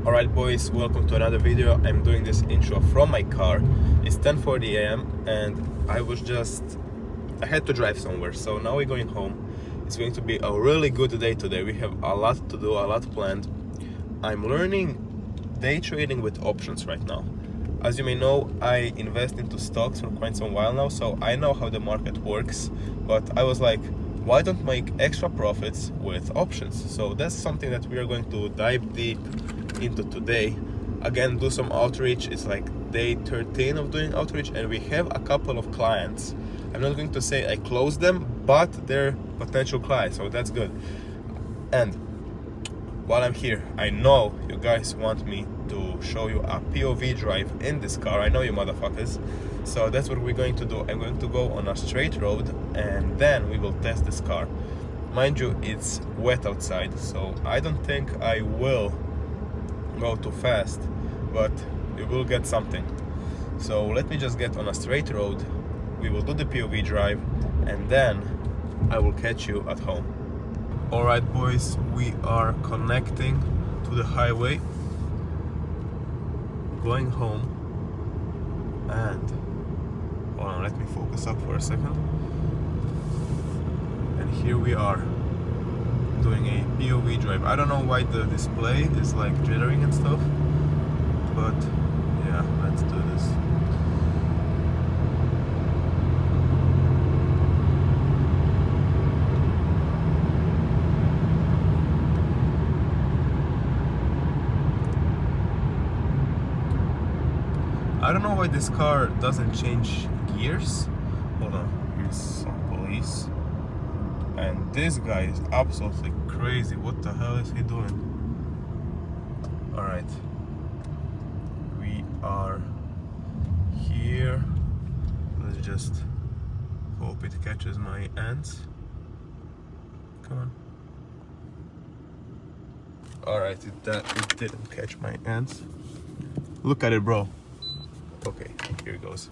Alright boys, welcome to another video. I'm doing this intro from my car. It's 10:40 a.m. and I had to drive somewhere, so now we're going home. It's going to be a really good day today. We have a lot to do, a lot planned. I'm learning day trading with options right now. As you may know, I invest into stocks for quite some while now, so I know how the market works, but I was like, why don't make extra profits with options? So that's something that we are going to dive deep into today. Again, do some outreach. It's like day 13 of doing outreach, and we have a couple of clients. I'm not going to say I closed them, but they're potential clients, so that's good. And while I'm here, I know you guys want me to show you a POV drive in this car. I know you motherfuckers. So that's what we're going to do. I'm going to go on a straight road and then we will test this car. Mind you, it's wet outside, so I don't think I will go too fast, but we will get something. So let me just get on a straight road. We will do the POV drive and then I will catch you at home. Alright boys, we are connecting to the highway, going home, and hold on, let me focus up for a second. And here we are doing a POV drive. I don't know why the display is like jittering and stuff, but yeah, let's do this. I don't know why this car doesn't change gears. Hold on, here's some police. And this guy is absolutely crazy. What the hell is he doing? Alright. We are here. Let's just hope it catches my ants. Come on. Alright, it didn't catch my ants. Look at it, bro. Okay, here it goes.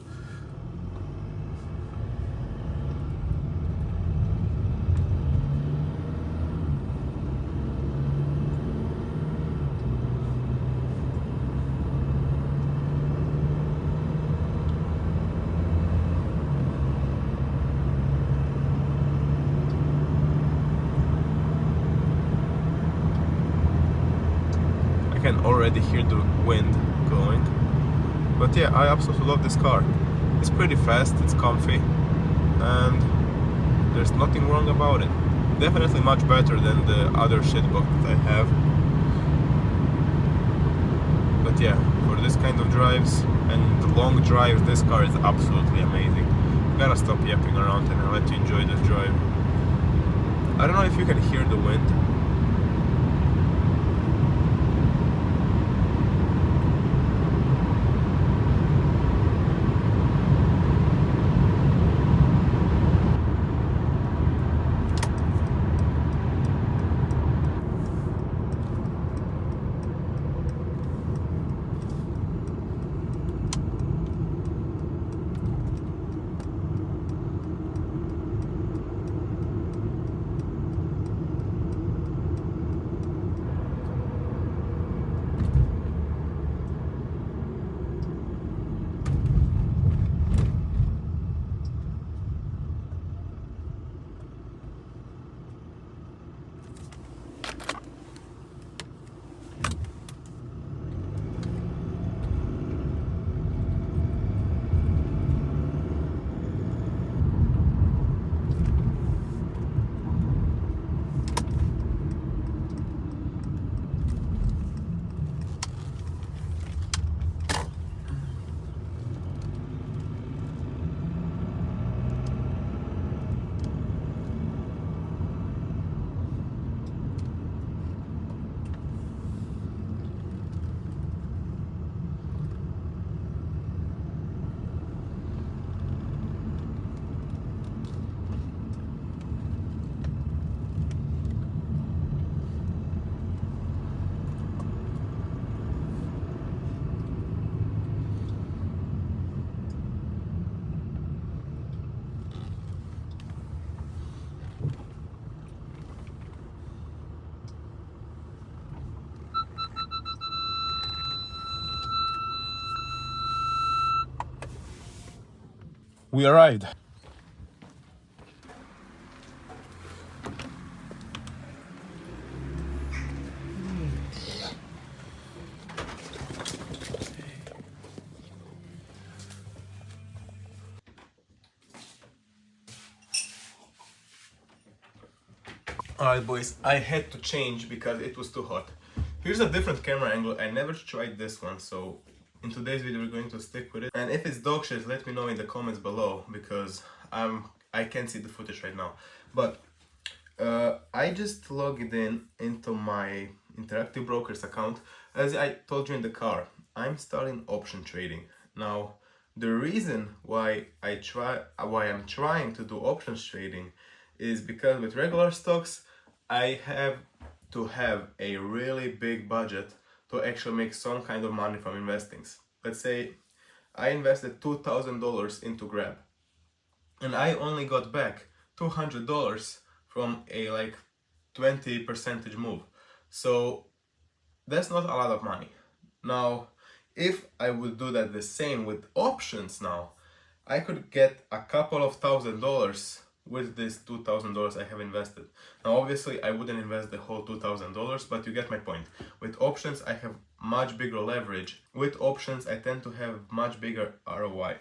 I can already hear the wind going. But yeah, I absolutely love this car. It's pretty fast, it's comfy, and there's nothing wrong about it. Definitely much better than the other shitbox that I have. But yeah, for this kind of drives and the long drives, this car is absolutely amazing. Gotta stop yapping around and I'll let you enjoy this drive. I don't know if you can hear the wind. We arrived. Alright boys, I had to change because it was too hot. Here's a different camera angle. I never tried this one, so in today's video we're going to stick with it. And if it's dog shit, let me know in the comments below, because I can't see the footage right now. But I just logged in into my Interactive Brokers account. As I told you in the car, I'm starting option trading. Now, the reason why I'm trying to do options trading is because with regular stocks, I have to have a really big budget to actually make some kind of money from investing. Let's say I invested $2,000 into Grab, and I only got back $200 from a like 20% move. So that's not a lot of money. Now, if I would do that the same with options now, I could get a couple of $1,000 with this $2,000 I have invested. Now, obviously, I wouldn't invest the whole $2,000, but you get my point. With options, I have much bigger leverage. With options, I tend to have much bigger ROI.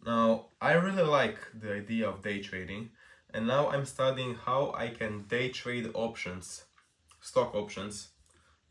Now, I really like the idea of day trading, and now I'm studying how I can day trade options, stock options,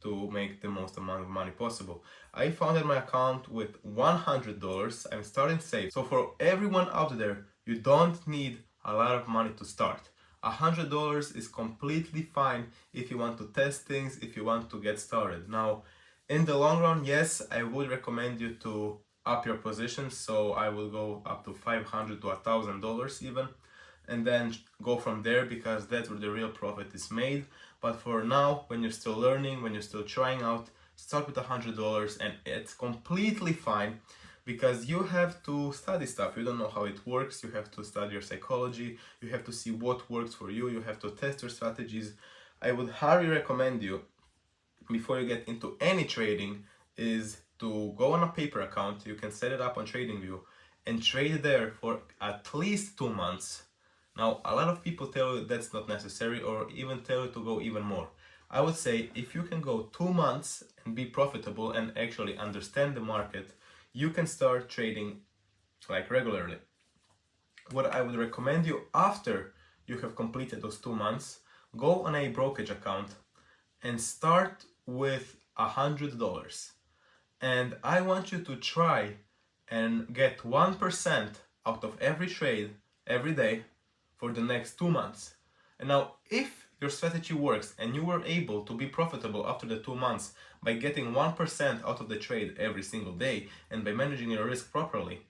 to make the most amount of money possible. I founded my account with $100. I'm starting safe. So for everyone out there, you don't need a lot of money to start. $100 is completely fine if you want to test things, if you want to get started. Now, in the long run, yes, I would recommend you to up your positions. So I will go up to $500 to $1,000 even, and then go from there, because that's where the real profit is made. But for now, when you're still learning, when you're still trying out, start with $100, and it's completely fine, because you have to study stuff. You don't know how it works. You have to study your psychology. You have to see what works for you. You have to test your strategies. I would highly recommend you, before you get into any trading, is to go on a paper account. You can set it up on TradingView and trade there for at least 2 months. Now, a lot of people tell you that's not necessary, or even tell you to go even more. I would say if you can go 2 months and be profitable and actually understand the market, you can start trading like regularly. What I would recommend you, after you have completed those 2 months, go on a brokerage account and start with $100. And I want you to try and get 1% out of every trade every day for the next 2 months. And now, if your strategy works and you were able to be profitable after the 2 months by getting 1% out of the trade every single day and by managing your risk properly,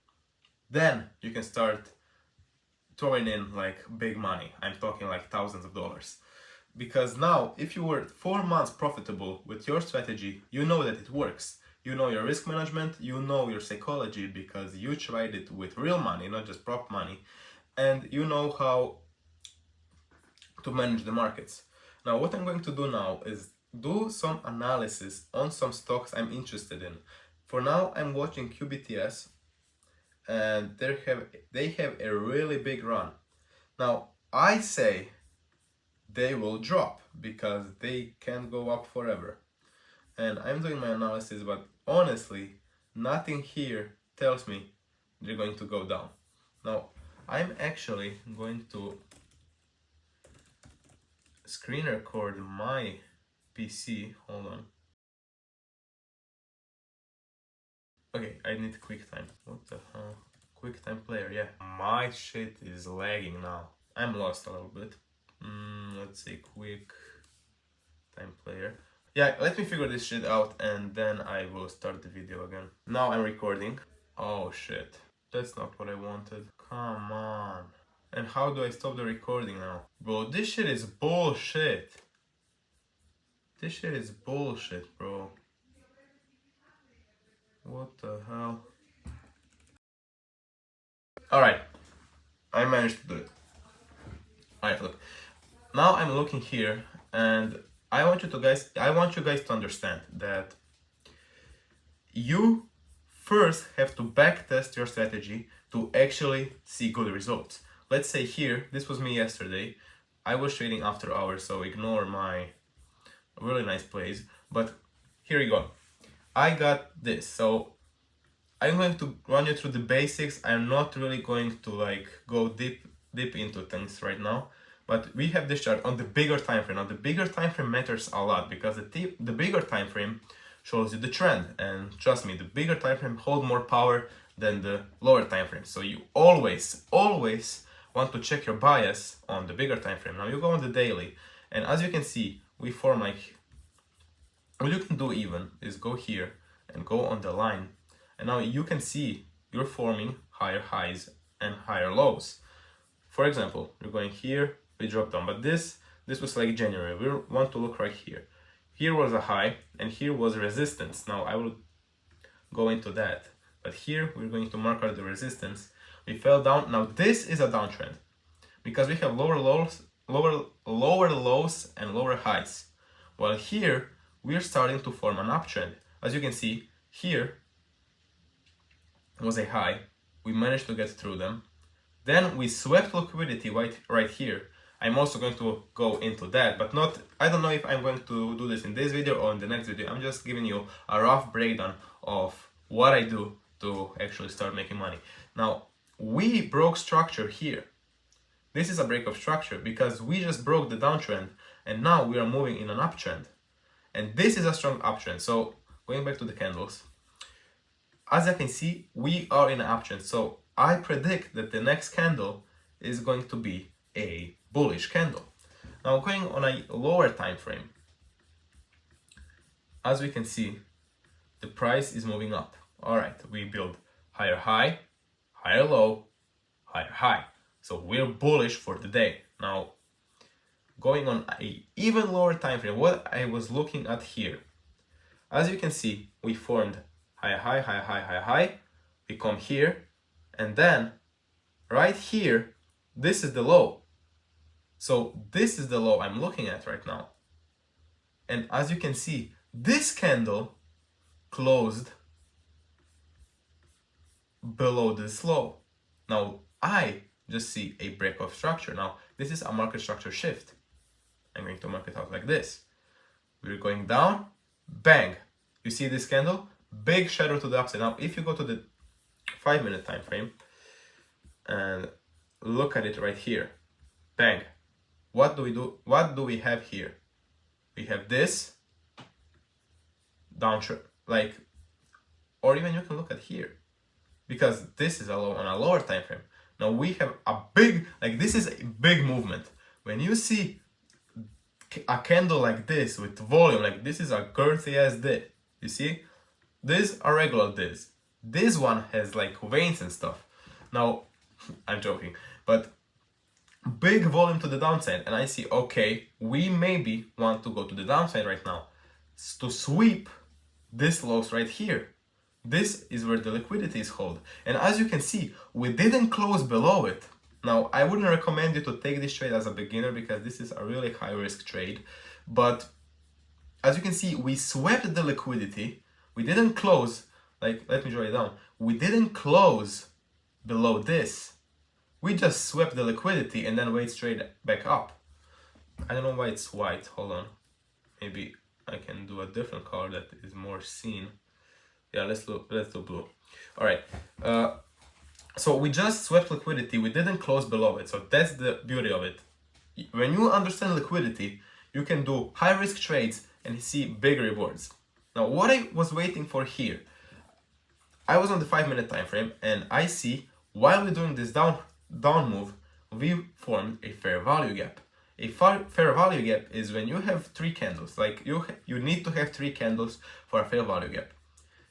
then you can start throwing in like big money. I'm talking like thousands of dollars. Because now, if you were 4 months profitable with your strategy, you know that it works. You know your risk management, you know your psychology, because you tried it with real money, not just prop money. And you know how to manage the markets. Now, what I'm going to do now is do some analysis on some stocks I'm interested in. For now, I'm watching QBTS, and they have a really big run. Now, I say they will drop because they can't go up forever. And I'm doing my analysis, but honestly, nothing here tells me they're going to go down. Now, I'm actually going to screen record my PC. Hold on. Okay, I need QuickTime. What the hell? QuickTime player, yeah. My shit is lagging now. I'm lost a little bit. Let's say QuickTime player. Yeah, let me figure this shit out and then I will start the video again. Now I'm recording. Oh shit. That's not what I wanted. Come on. And how do I stop the recording now? Bro, this shit is bullshit. This shit is bullshit, bro. What the hell? Alright. I managed to do it. Alright, look. Now I'm looking here, and I want you guys to understand that you first have to back test your strategy to actually see good results. Let's say here, this was me yesterday. I was trading after hours, so ignore my really nice plays. But here you go. I got this. So I'm going to run you through the basics. I'm not really going to like go deep into things right now. But we have this chart on the bigger time frame. Now the bigger time frame matters a lot because the bigger time frame shows you the trend, and trust me, the bigger time frame hold more power than the lower time frame. So you always want to check your bias on the bigger time frame. Now you go on the daily, and as you can see, we form like, what you can do even is go here and go on the line, and now you can see you're forming higher highs and higher lows. For example, you're going here, we drop down, but this was like January. We want to look right here. Here was a high and here was resistance. Now I will go into that, but here we're going to mark out the resistance. We fell down. Now this is a downtrend because we have lower lows and lower highs, while here we're starting to form an uptrend. As you can see, here was a high. We managed to get through them. Then we swept liquidity right here. I'm also going to go into that, but I don't know if I'm going to do this in this video or in the next video. I'm just giving you a rough breakdown of what I do to actually start making money. Now, we broke structure here. This is a break of structure because we just broke the downtrend and now we are moving in an uptrend. And this is a strong uptrend. So going back to the candles, as I can see, we are in an uptrend. So I predict that the next candle is going to be a bullish candle. Now going on a lower time frame, as we can see, the price is moving up. All right, we build higher high, higher low, higher high. So we're bullish for the day. Now going on a even lower time frame, what I was looking at here, as you can see, we formed high, high, high, high, high, high. We come here, and then right here, this is the low. So this is the low I'm looking at right now. And as you can see, this candle closed below this low. Now I just see a break of structure. Now this is a market structure shift. I'm going to mark it out like this. We're going down, bang. You see this candle? Big shadow to the upside. Now if you go to the 5-minute time frame and look at it right here, bang. What do we do? What do we have here? We have this downtrend, like, or even you can look at here, because this is a low on a lower time frame. Now we have a big, like, this is a big movement. When you see a candle like this with volume, like this is a girthy ass dip. You see, this a regular this. This one has like veins and stuff. Now, I'm joking, but big volume to the downside, and I see, okay, we maybe want to go to the downside right now to sweep this lows right here. This is where the liquidity is held, and as you can see, we didn't close below it. Now I wouldn't recommend you to take this trade as a beginner because this is a really high risk trade, but as you can see, we swept the liquidity. We didn't close, like, let me draw it down. We didn't close below this. We just swept the liquidity and then wait straight back up. I don't know why it's white. Hold on. Maybe I can do a different color that is more seen. Yeah, let's do blue. All right. So we just swept liquidity. We didn't close below it. So that's the beauty of it. When you understand liquidity, you can do high risk trades and see big rewards. Now, what I was waiting for here, I was on the 5-minute time frame, and I see while we're doing this down move, we formed a fair value gap. A fair value gap is when you have 3 candles. Like you need to have 3 candles for a fair value gap.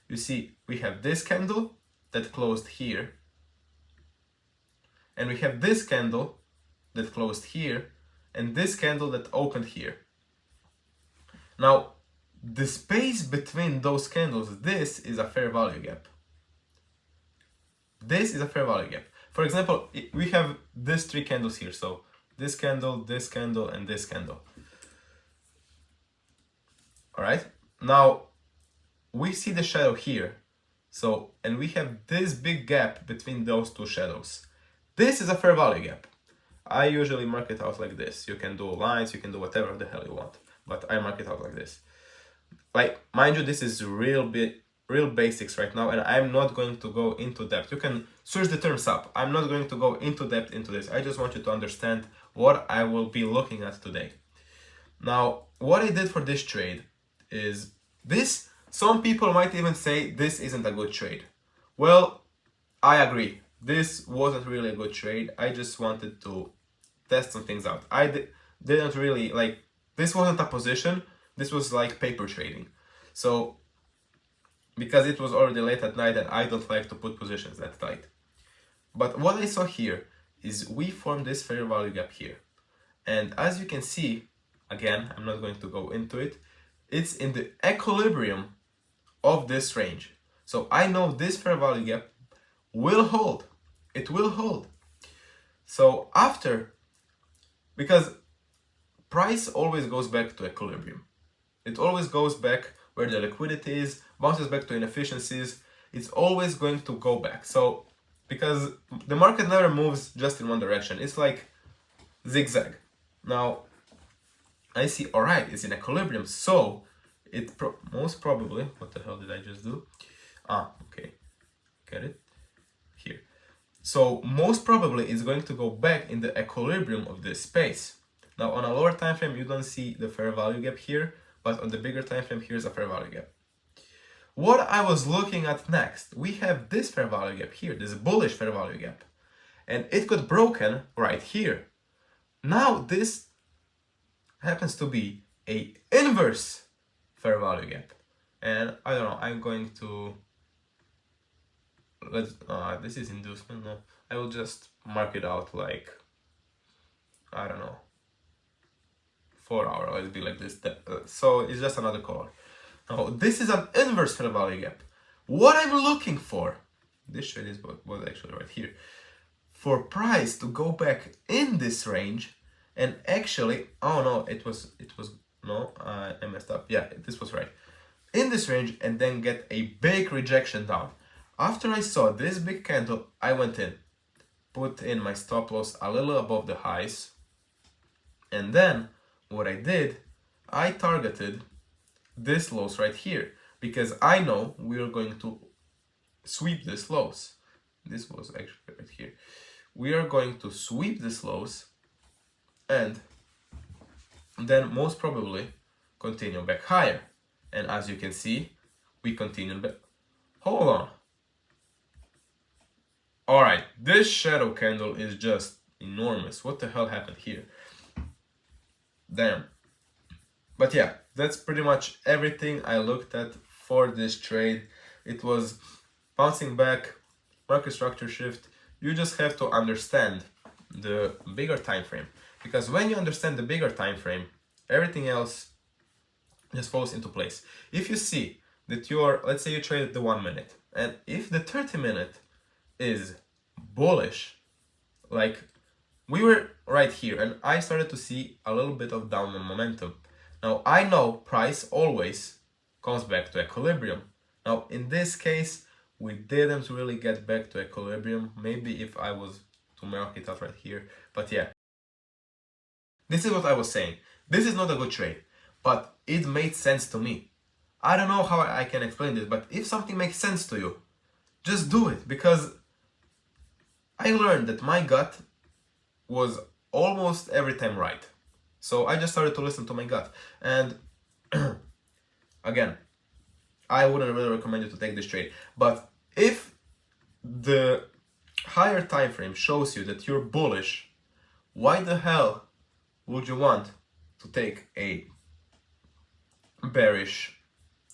You see, we have this candle that closed here, and we have this candle that closed here, and this candle that opened here. Now, the space between those candles, this is a fair value gap. This is a fair value gap. For example, we have these 3 candles here. So this candle, and this candle. All right. Now we see the shadow here. So, and we have this big gap between those two shadows. This is a fair value gap. I usually mark it out like this. You can do lines, you can do whatever the hell you want, but I mark it out like this. Like, mind you, this is real basics right now, and I'm not going to go into depth. You can search the terms up. I'm not going to go into depth into this. I just want you to understand what I will be looking at today. Now, what I did for this trade is this. Some people might even say this isn't a good trade. Well, I agree. This wasn't really a good trade. I just wanted to test some things out. Didn't really like, this wasn't a position. This was like paper trading. So, because it was already late at night and I don't like to put positions that tight. But what I saw here is we formed this fair value gap here. And as you can see, again, I'm not going to go into it, it's in the equilibrium of this range. So I know this fair value gap will hold. It will hold. So after, because price always goes back to equilibrium. It always goes back where the liquidity is, bounces back to inefficiencies. It's always going to go back. So, because the market never moves just in one direction. It's like zigzag. Now, I see, all right, it's in equilibrium. So, most probably, what the hell did I just do? Okay, get it? Here. So, most probably it's going to go back in the equilibrium of this space. Now, on a lower time frame, you don't see the fair value gap here, but on the bigger time frame, here's a fair value gap. What I was looking at next, we have this fair value gap here, this bullish fair value gap, and it got broken right here. Now this happens to be a inverse fair value gap, and I don't know, I'm going to, this is inducement, no, I will just mark it out like, I don't know, 4 hour, let's be like this, so it's just another color. Now this is an inverse fair value gap. What I'm looking for, this trade is what was actually right here, for price to go back in this range and actually, oh no, it was, no, I messed up, yeah, this was right, in this range and then get a big rejection down. After I saw this big candle, I went in, put in my stop loss a little above the highs, and then what I did, I targeted this lows right here, because I know we are going to sweep this lows. This was actually right here. We are going to sweep this lows and then most probably continue back higher. And as you can see, we continue back. Hold on. Alright, this shadow candle is just enormous. What the hell happened here? Damn. But yeah, that's pretty much everything I looked at for this trade. It was bouncing back, market structure shift. You just have to understand the bigger time frame, because when you understand the bigger time frame, everything else just falls into place. If you see that let's say you traded the 1 minute, and if the 30-minute is bullish, like we were right here, and I started to see a little bit of downward momentum. Now, I know price always comes back to equilibrium. Now, in this case, we didn't really get back to equilibrium. Maybe if I was to mark it out right here. But yeah, this is what I was saying. This is not a good trade, but it made sense to me. I don't know how I can explain this, but if something makes sense to you, just do it. Because I learned that my gut was almost every time right. So I just started to listen to my gut. And again, I wouldn't really recommend you to take this trade. But if the higher time frame shows you that you're bullish, why the hell would you want to take a bearish,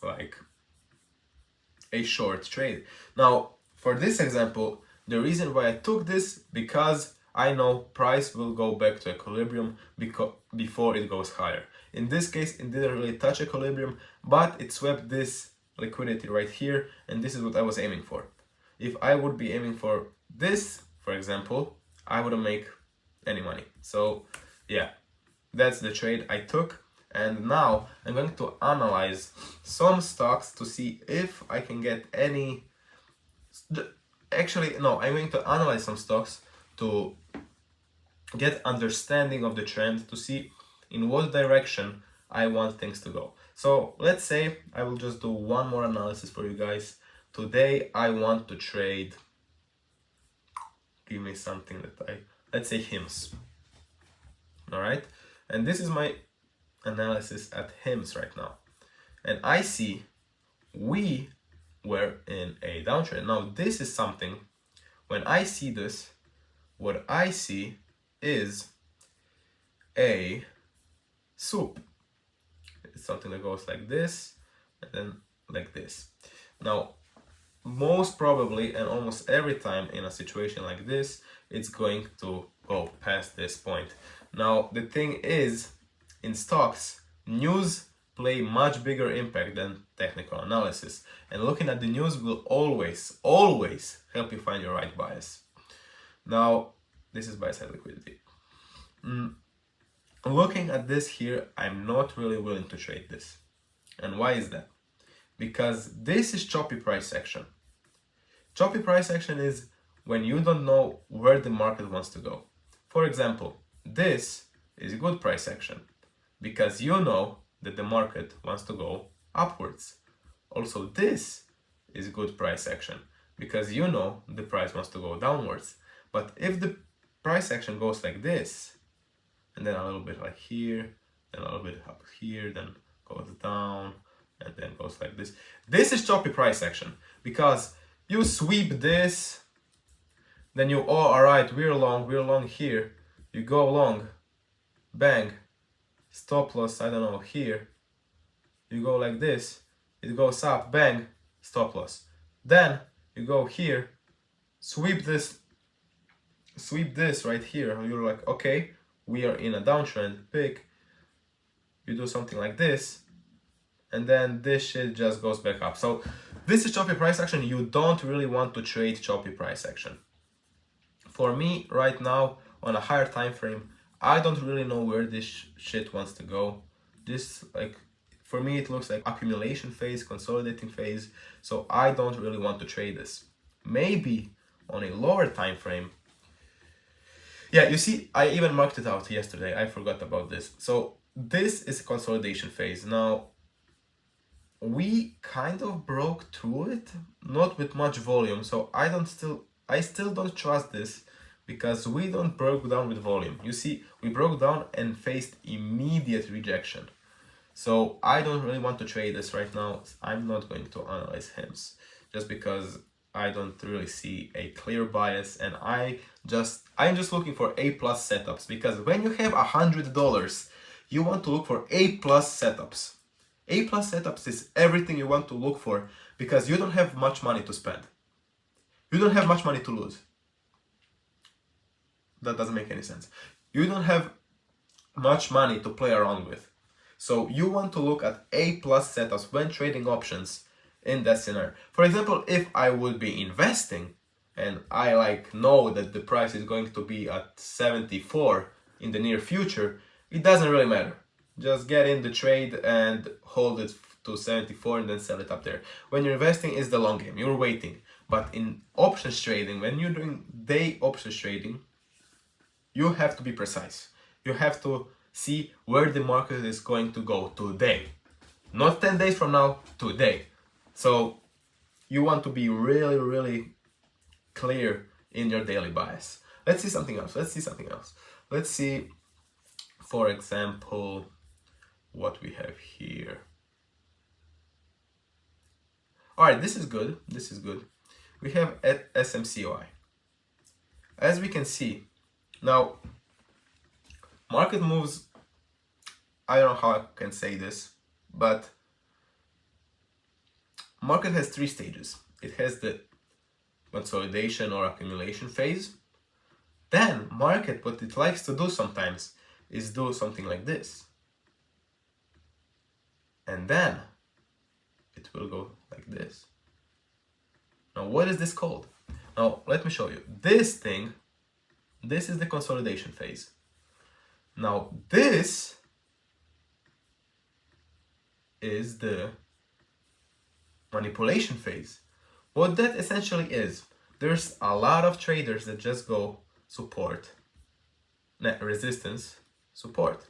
like a short trade? Now, for this example, the reason why I took this, because I know price will go back to equilibrium before it goes higher. In this case, it didn't really touch equilibrium, but it swept this liquidity right here, and this is what I was aiming for. If I would be aiming for this, for example, I wouldn't make any money. So yeah, that's the trade I took, and now I'm going to analyze some stocks to see if I can get any Actually, no, I'm going to analyze some stocks to get understanding of the trend, to see in what direction I want things to go. So let's say I will just do one more analysis for you guys. Today I want to trade, give me something that let's say HIMS. All right, and this is my analysis at HIMS right now, and I see we were in a downtrend. Now this is something, when I see this, what I see is a soup. It's something that goes like this and then like this. Now most probably and almost every time in a situation like this, it's going to go past this point. Now the thing is, in stocks, news play much bigger impact than technical analysis, and looking at the news will always help you find your right bias. Now this is buy side liquidity. Looking at this here, I'm not really willing to trade this. And why is that? Because this is choppy price action. Choppy price action is when you don't know where the market wants to go. For example, this is good price action because you know that the market wants to go upwards. Also, this is good price action because you know the price wants to go downwards. But if the price action goes like this, and then a little bit like here, then a little bit up here, then goes down, and then goes like this. This is choppy price action because you sweep this, then you, oh, all right, we're long here. You go long, bang, stop loss, I don't know, here. You go like this, it goes up, bang, stop loss. Then you go here, sweep this right here, and you're like, okay, we are in a downtrend, pick. You do something like this, and then this shit just goes back up. So this is choppy price action. You don't really want to trade choppy price action. For me right now, on a higher time frame, I don't really know where this shit wants to go. This, like, for me it looks like accumulation phase, consolidating phase, so I don't really want to trade this. Maybe on a lower time frame. Yeah, you see, I even marked it out yesterday. I forgot about this. So this is a consolidation phase. Now, we kind of broke through it, not with much volume. So I still don't trust this because we don't broke down with volume. You see, we broke down and faced immediate rejection. So I don't really want to trade this right now. I'm not going to analyze HIMS just because I don't really see a clear bias, and I'm just looking for A+ setups, because when you have $100, you want to look for A+ setups. A+ setups is everything you want to look for because you don't have much money to spend. You don't have much money to lose. That doesn't make any sense. You don't have much money to play around with. So you want to look at A+ setups when trading options in that scenario. For example, if I would be investing and I know that the price is going to be at 74 in the near future, it doesn't really matter. Just get in the trade and hold it to 74 and then sell it up there. When you're investing, it's the long game, you're waiting. But in options trading, when you're doing day options trading, you have to be precise. You have to see where the market is going to go today. Not 10 days from now, today. So you want to be really, really clear in your daily bias. Let's see something else. Let's see, for example, what we have here. All right, this is good. We have at SMCOI. As we can see, now market moves, I don't know how I can say this, but market has 3 stages. It has the consolidation or accumulation phase. Then market, what it likes to do sometimes is do something like this. And then it will go like this. Now what is this called? Now let me show you. This is the consolidation phase. Now this is the manipulation phase. What that essentially is, there's a lot of traders that just go support, resistance, support.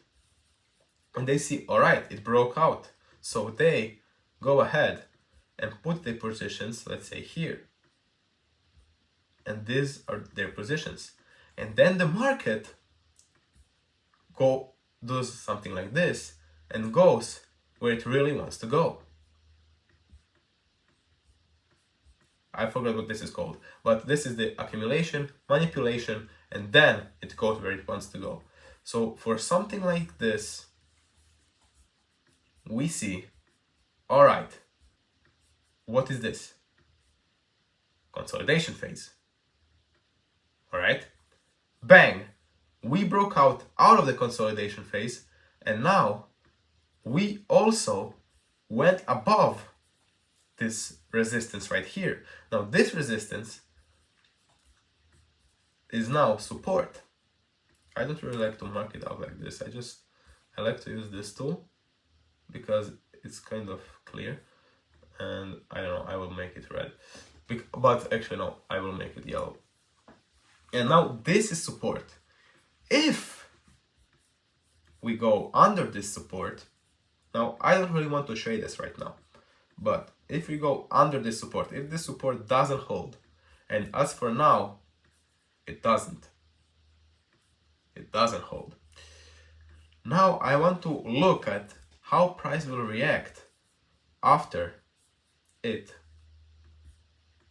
And they see, all right, it broke out. So they go ahead and put their positions, let's say here. And these are their positions. And then the market does something like this and goes where it really wants to go. I forgot what this is called, but this is the accumulation, manipulation, and then it goes where it wants to go. So for something like this, we see, all right, what is this? Consolidation phase. All right, bang, we broke out of the consolidation phase, and now we also went above this resistance right here. Now this resistance is now support. I don't really like to mark it out like this. I like to use this tool because it's kind of clear, and I don't know, I will make it red, but actually no, I will make it yellow. And now this is support. If we go under this support, now I don't really want to show this right now, but if we go under this support, if this support doesn't hold, and as for now, it doesn't hold. Now I want to look at how price will react after it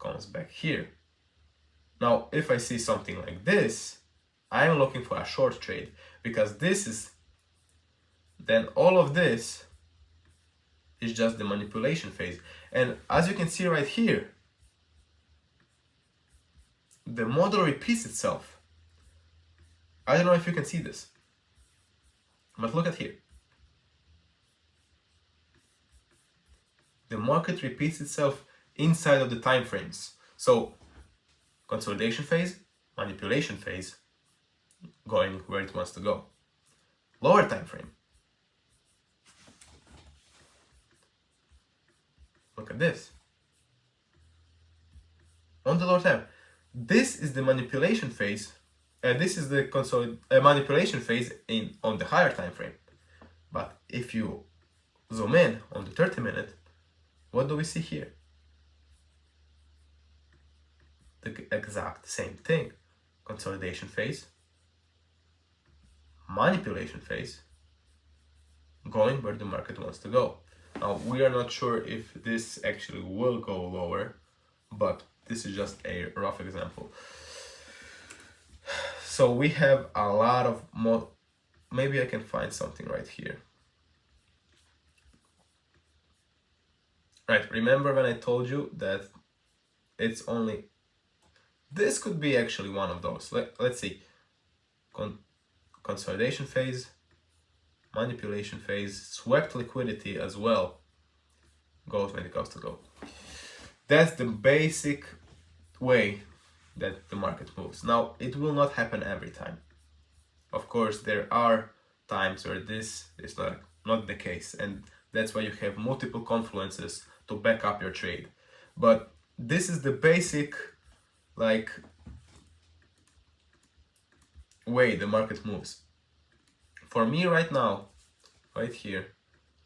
comes back here. Now, if I see something like this, I'm looking for a short trade, because then all of this is just the manipulation phase. And as you can see right here, the model repeats itself. I don't know if you can see this, but look at here. The market repeats itself inside of the time frames. So consolidation phase, manipulation phase, going where it wants to go. Lower time frame. Look at this. On the lower time, this is the manipulation phase, and this is the manipulation phase on the higher time frame. But if you zoom in on the 30-minute, what do we see here? The exact same thing. Consolidation phase, manipulation phase, going where the market wants to go. Now, we are not sure if this actually will go lower, but this is just a rough example. So we have a lot of maybe I can find something right here. Right, remember when I told you that it's only, this could be actually one of those. Let's see. Consolidation phase, manipulation phase, swept liquidity as well, goes when it goes to go. That's the basic way that the market moves. Now, it will not happen every time. Of course, there are times where this is not the case, and that's why you have multiple confluences to back up your trade. But this is the basic way the market moves. For me right now, right here,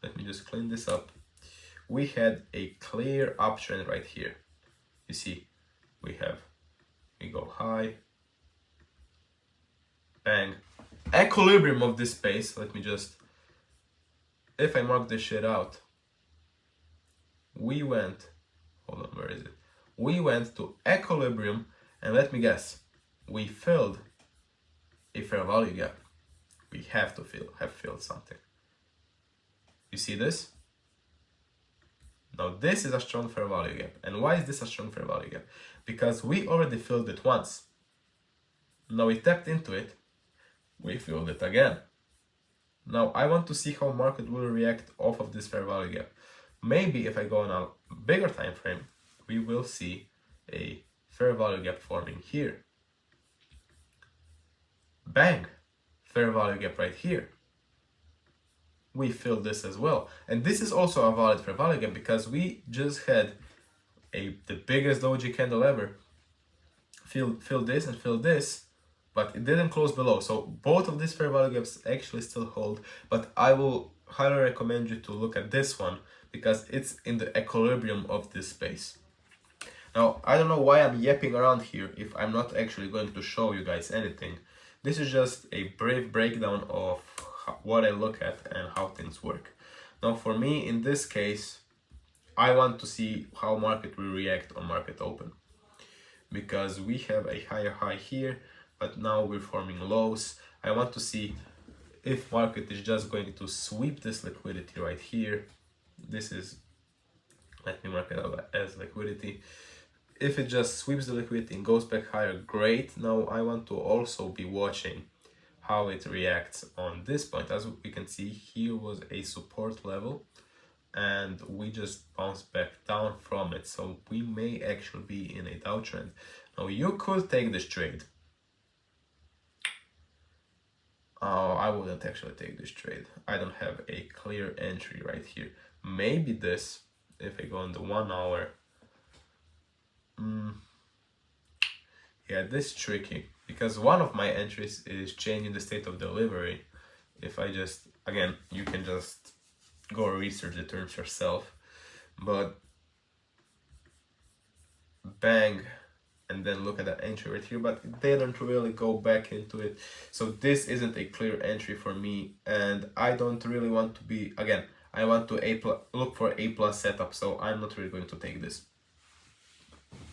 let me just clean this up. We had a clear uptrend right here. You see, we go high, bang, equilibrium of this space. Let me just, if I mark this shit out, we went, hold on, where is it? We went to equilibrium, and let me guess, we filled a fair value gap. We have filled something. You see this? Now this is a strong fair value gap. And why is this a strong fair value gap? Because we already filled it once. Now we tapped into it, we filled it again. Now I want to see how market will react off of this fair value gap. Maybe if I go on a bigger time frame, we will see a fair value gap forming here. Bang, fair value gap right here. We filled this as well. And this is also a valid fair value gap because we just had the biggest doji candle ever. Fill this and fill this, but it didn't close below. So both of these fair value gaps actually still hold, but I will highly recommend you to look at this one because it's in the equilibrium of this space. Now, I don't know why I'm yapping around here if I'm not actually going to show you guys anything. This is just a brief breakdown of what I look at and how things work. Now, for me, in this case, I want to see how market will react on market open, because we have a higher high here, but now we're forming lows. I want to see if market is just going to sweep this liquidity right here. This is, let me mark it out as liquidity. If it just sweeps the liquidity and goes back higher, great. Now I want to also be watching how it reacts on this point. As we can see, here was a support level and we just bounced back down from it. So we may actually be in a downtrend. Now you could take this trade. I wouldn't actually take this trade. I don't have a clear entry right here. Maybe this, if I go on the 1 hour. Yeah, this is tricky because one of my entries is changing the state of delivery. If I just, again, you can just go research the terms yourself, but bang, and then look at that entry right here, but they don't really go back into it. So this isn't a clear entry for me, and I don't really want to be, again, I want to look for A plus setup, so I'm not really going to take this.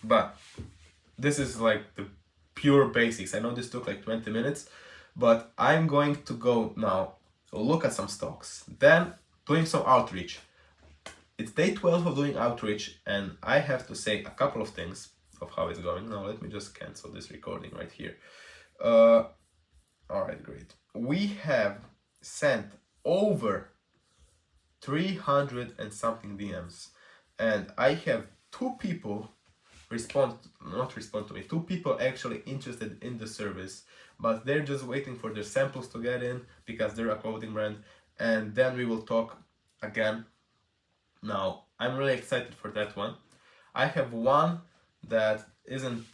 But this is like the pure basics. I know this took like 20 minutes, but I'm going to go now look at some stocks, then doing some outreach. It's day 12 of doing outreach, and I have to say a couple of things of how it's going. Now let me just cancel this recording right here. All right, great. We have sent over 300 and something DMs, and I have two people two people actually interested in the service, but they're just waiting for their samples to get in because they're a clothing brand, and then we will talk again. Now I'm really excited for that one. I have one that isn't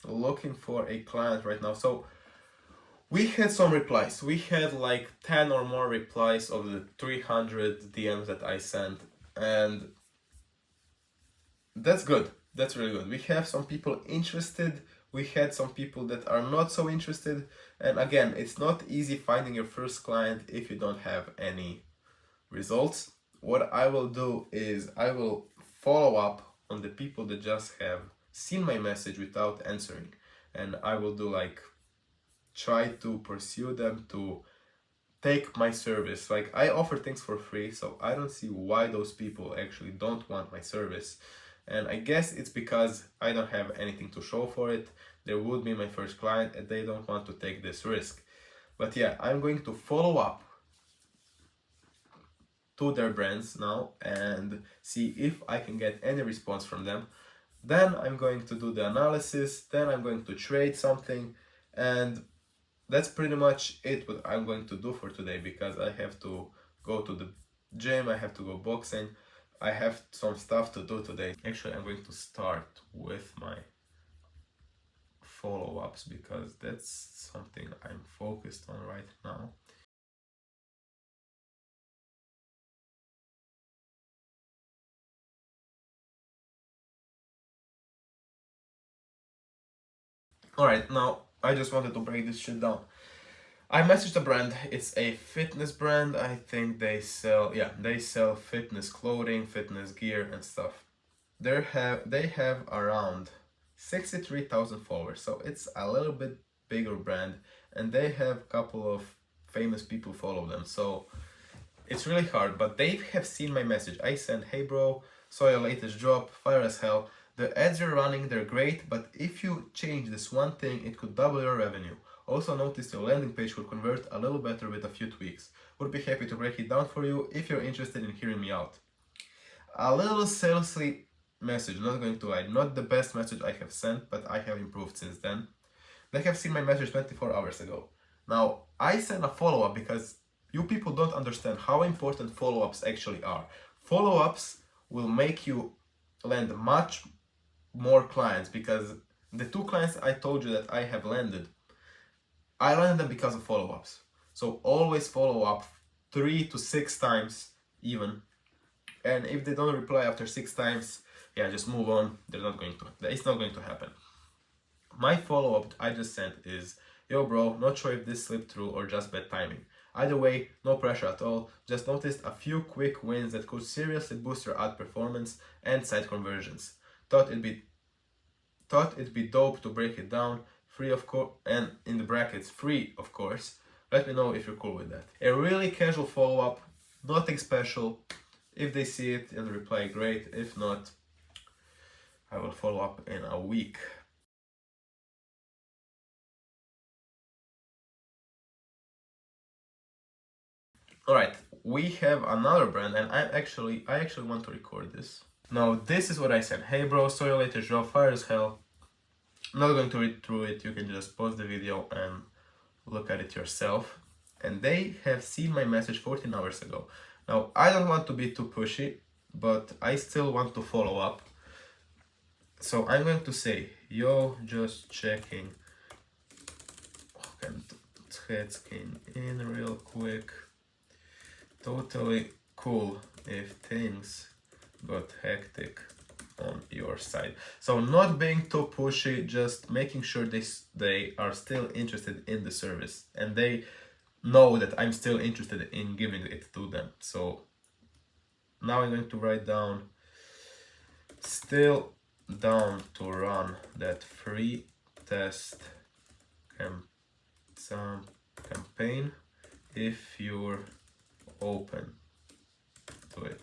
looking for a client right now. So we had some replies. We had like 10 or more replies of the 300 DMs that I sent, and that's good. That's really good. We have some people interested. We had some people that are not so interested. And again, it's not easy finding your first client if you don't have any results. What I will do is I will follow up on the people that just have seen my message without answering. And I will do like, try to pursue them to take my service. Like, I offer things for free, so I don't see why those people actually don't want my service. And I guess it's because I don't have anything to show for it. They would be my first client and they don't want to take this risk. But yeah, I'm going to follow up to their brands now and see if I can get any response from them. Then I'm going to do the analysis, then I'm going to trade something, and that's pretty much it what I'm going to do for today, because I have to go to the gym, I have to go boxing, I have some stuff to do today. Actually, I'm going to start with my follow-ups because that's something I'm focused on right now. Alright, now I just wanted to break this shit down. I messaged a brand. It's a fitness brand. I think they sell fitness clothing, fitness gear and stuff. They have around 63,000 followers, so it's a little bit bigger brand, and they have a couple of famous people follow them, so it's really hard. But they have seen my message. I sent, hey bro, saw your latest drop, fire as hell. The ads you're running, they're great, but if you change this one thing, it could double your revenue. Also noticed your landing page will convert a little better with a few tweaks. Would be happy to break it down for you if you're interested in hearing me out. A little salesy message, not going to lie, not the best message I have sent, but I have improved since then. They have seen my message 24 hours ago. Now, I sent a follow-up because you people don't understand how important follow-ups actually are. Follow-ups will make you land much more clients, because the 2 clients I told you that I have landed, I landed them because of follow-ups. So always follow up 3 to 6 times even. And if they don't reply after 6 times, yeah, just move on. It's not going to happen. My follow-up I just sent is, yo bro, not sure if this slipped through or just bad timing. Either way, no pressure at all. Just noticed a few quick wins that could seriously boost your ad performance and site conversions. Thought it'd be dope to break it down, free of course, and in the brackets, free of course. Let me know if you're cool with that. A really casual follow-up, nothing special. If they see it and reply, great. If not, I will follow up in a week. Alright, we have another brand, and I actually want to record this. Now this is what I said. Hey bro, saw your latest job, fire as hell. I'm not going to read through it, you can just pause the video and look at it yourself. And they have seen my message 14 hours ago. Now I don't want to be too pushy, but I still want to follow up. So I'm going to say, yo, just checking. Head scan in real quick. Totally cool if things got hectic on your side. So not being too pushy, just making sure they are still interested in the service and they know that I'm still interested in giving it to them. So now I'm going to write down, still down to run that free test campaign if you're open to it.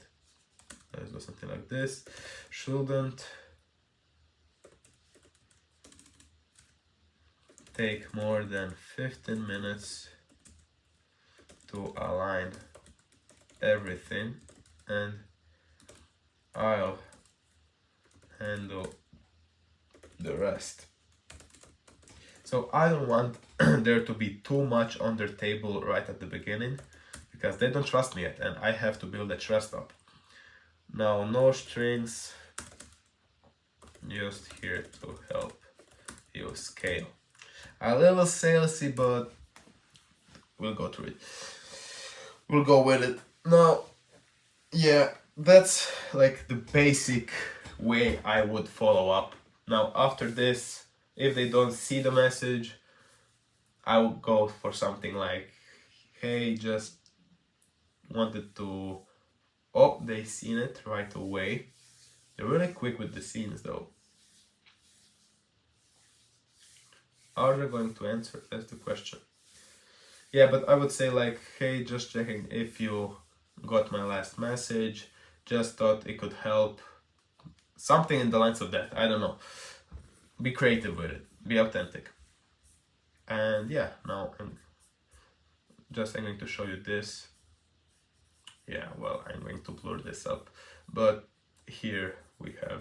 Let's do something like this. Shouldn't take more than 15 minutes to align everything, and I'll handle the rest. So I don't want there to be too much on their table right at the beginning, because they don't trust me yet and I have to build that trust up. Now, no strings, just here to help you scale. A little salesy, but we'll go through it. We'll go with it. Now, yeah, that's like the basic way I would follow up. Now, after this, if they don't see the message, I will go for something like, hey, just wanted to... Oh, they seen it right away. They're really quick with the scenes though. Are they going to answer? That's the question. Yeah, but I would say like, hey, just checking if you got my last message. Just thought it could help. Something in the lines of that. I don't know. Be creative with it. Be authentic. And yeah, now I'm going to show you this. Yeah, well, I'm going to blur this up, but here we have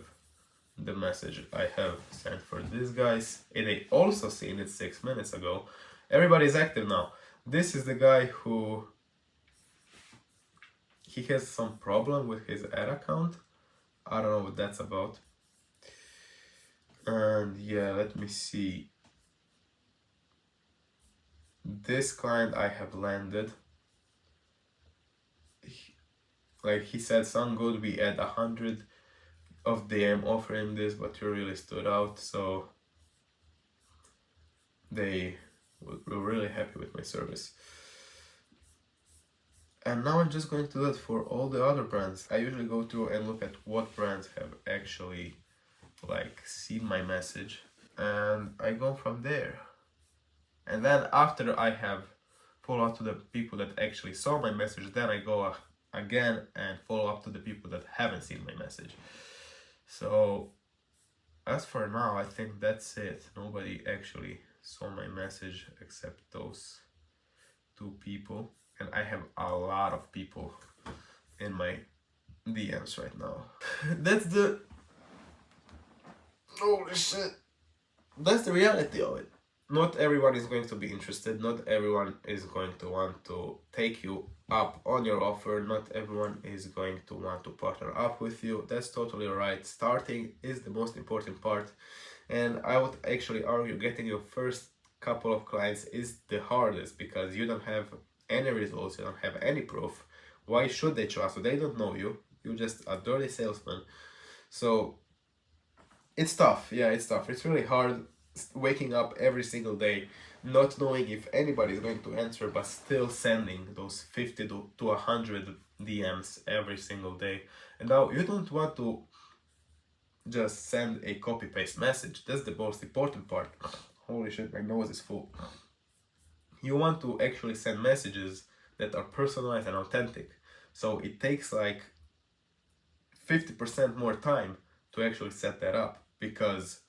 the message I have sent for these guys. And they also seen it 6 minutes ago. Everybody's active now. This is the guy who... he has some problem with his ad account. I don't know what that's about. And yeah, let me see. This client I have landed. Like he said, sound good, we add 100 of DM offering this, but you really stood out, so they were really happy with my service. And now I'm just going to do that for all the other brands. I usually go through and look at what brands have actually like seen my message, and I go from there. And then after I have followed up to the people that actually saw my message, then I go again and follow up to the people that haven't seen my message. So as for now, I think that's it. Nobody actually saw my message except those 2 people, and I have a lot of people in my DMs right now. That's the... holy shit, that's the reality of it. not everyone is going to be interested, not everyone is going to want to take you up on your offer, not everyone is going to want to partner up with you. That's totally right. Starting is the most important part, and I would actually argue getting your first couple of clients is the hardest because you don't have any results, you don't have any proof. Why should they trust you? They don't know you, you're just a dirty salesman. So it's tough. Yeah, it's tough. It's really hard waking up every single day, not knowing if anybody is going to answer, but still sending those 50 to 100 DMs every single day. And now you don't want to just send a copy paste message. That's the most important part. Holy shit, my nose is full. You want to actually send messages that are personalized and authentic. So it takes like 50% more time to actually set that up because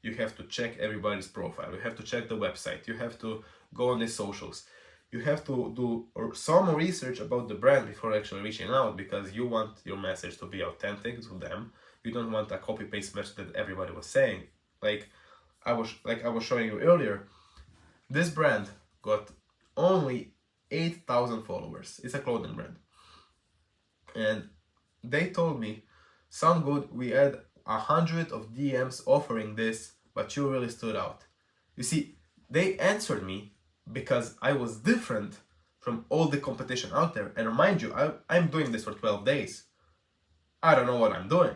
you have to check everybody's profile, you have to check the website, you have to go on the socials, you have to do some research about the brand before actually reaching out because you want your message to be authentic to them. You don't want a copy paste message that everybody was saying. Like I was showing you earlier, this brand got only 8,000 followers. It's a clothing brand. And they told me, sound good, we had 100 of DMs offering this, but you really stood out. You see, they answered me because I was different from all the competition out there. And mind you, I'm doing this for 12 days. I don't know what I'm doing,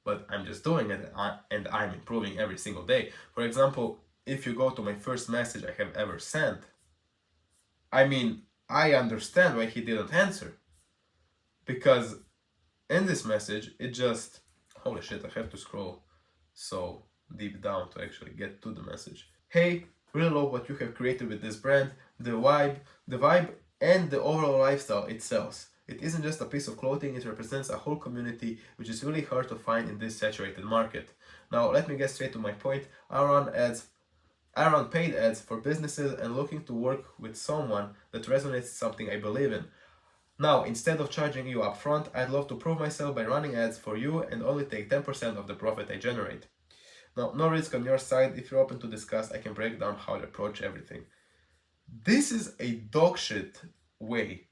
but I'm just doing it and I'm improving every single day. For example, if you go to my first message I have ever sent, I mean, I understand why he didn't answer. Because in this message, it just, holy shit, I have to scroll so deep down to actually get to the message. Hey, really love what you have created with this brand, the vibe and the overall lifestyle it sells. It isn't just a piece of clothing, it represents a whole community, which is really hard to find in this saturated market. Now, let me get straight to my point. I run paid ads for businesses and looking to work with someone that resonates something I believe in. Now, instead of charging you upfront, I'd love to prove myself by running ads for you and only take 10% of the profit I generate. Now, no risk on your side. If you're open to discuss, I can break down how to approach everything. This is a dog shit way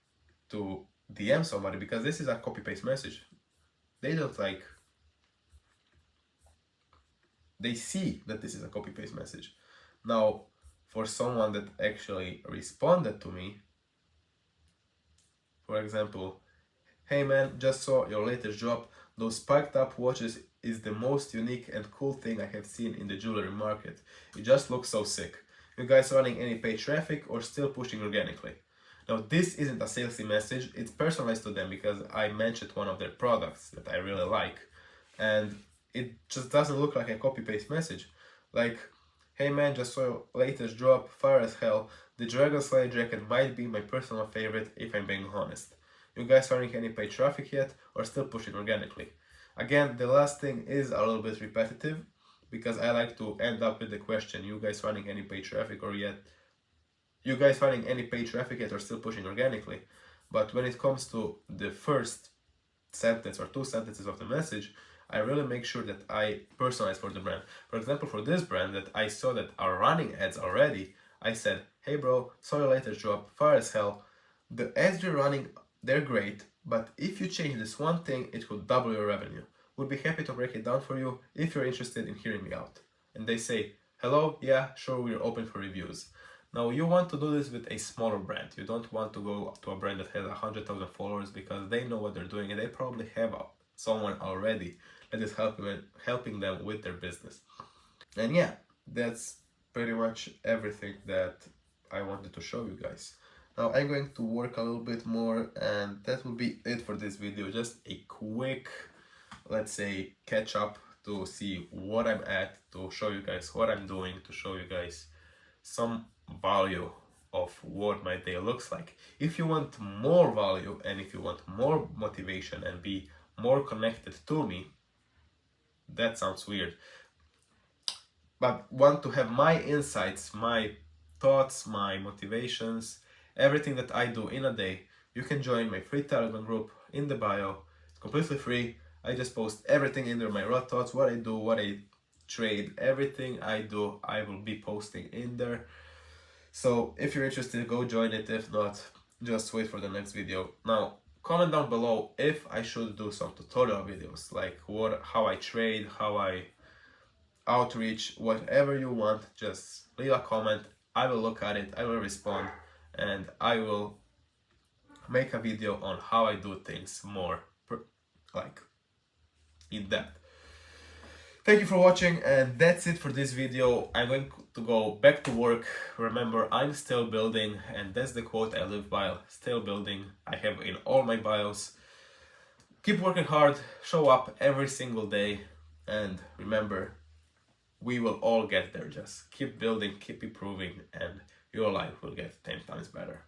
to DM somebody because this is a copy paste message. They don't like. They see that this is a copy paste message. Now, for someone that actually responded to me, for example, hey man, just saw your latest drop. Those spiked up watches is the most unique and cool thing I have seen in the jewelry market. It just looks so sick. You guys running any paid traffic or still pushing organically? Now this isn't a salesy message, it's personalized to them because I mentioned one of their products that I really like. And it just doesn't look like a copy paste message. Like, hey man, just saw your latest drop, fire as hell. The Dragon Slayer jacket might be my personal favorite if I'm being honest. You guys running any paid traffic yet or still pushing organically? Again, the last thing is a little bit repetitive because I like to end up with the question, you guys running any paid traffic or yet? You guys running any paid traffic yet or still pushing organically? But when it comes to the first sentence or two sentences of the message, I really make sure that I personalize for the brand. For example, for this brand that I saw that are running ads already, I said, hey bro, saw your latest drop, fire as hell. The ads you're running, they're great, but if you change this one thing, it will double your revenue. Would be happy to break it down for you if you're interested in hearing me out. And they say, hello, yeah, sure, we're open for reviews. Now you want to do this with a smaller brand. You don't want to go to a brand that has 100,000 followers because they know what they're doing and they probably have someone already that is helping them with their business. And yeah, that's pretty much everything that I wanted to show you guys. Now I'm going to work a little bit more and that will be it for this video. Just a quick, let's say, catch up to see what I'm at, to show you guys what I'm doing, to show you guys some value of what my day looks like. If you want more value and if you want more motivation and be more connected to me, that sounds weird, but want to have my insights, my thoughts, my motivations, everything that I do in a day, you can join my free Telegram group in the bio. It's completely free. I just post everything in there, my raw thoughts, what I do, what I trade, everything I do, I will be posting in there. So if you're interested, go join it. If not, just wait for the next video. Now, comment down below if I should do some tutorial videos, like how I trade, how I outreach, whatever you want. Just leave a comment. I will look at it, I will respond, and I will make a video on how I do things more like in depth. Thank you for watching, and that's it for this video. I'm going to go back to work. Remember, I'm still building, and that's the quote I live by: still building. I have in all my bios. Keep working hard, show up every single day, and remember, we will all get there. Just keep building, keep improving, and your life will get 10 times better.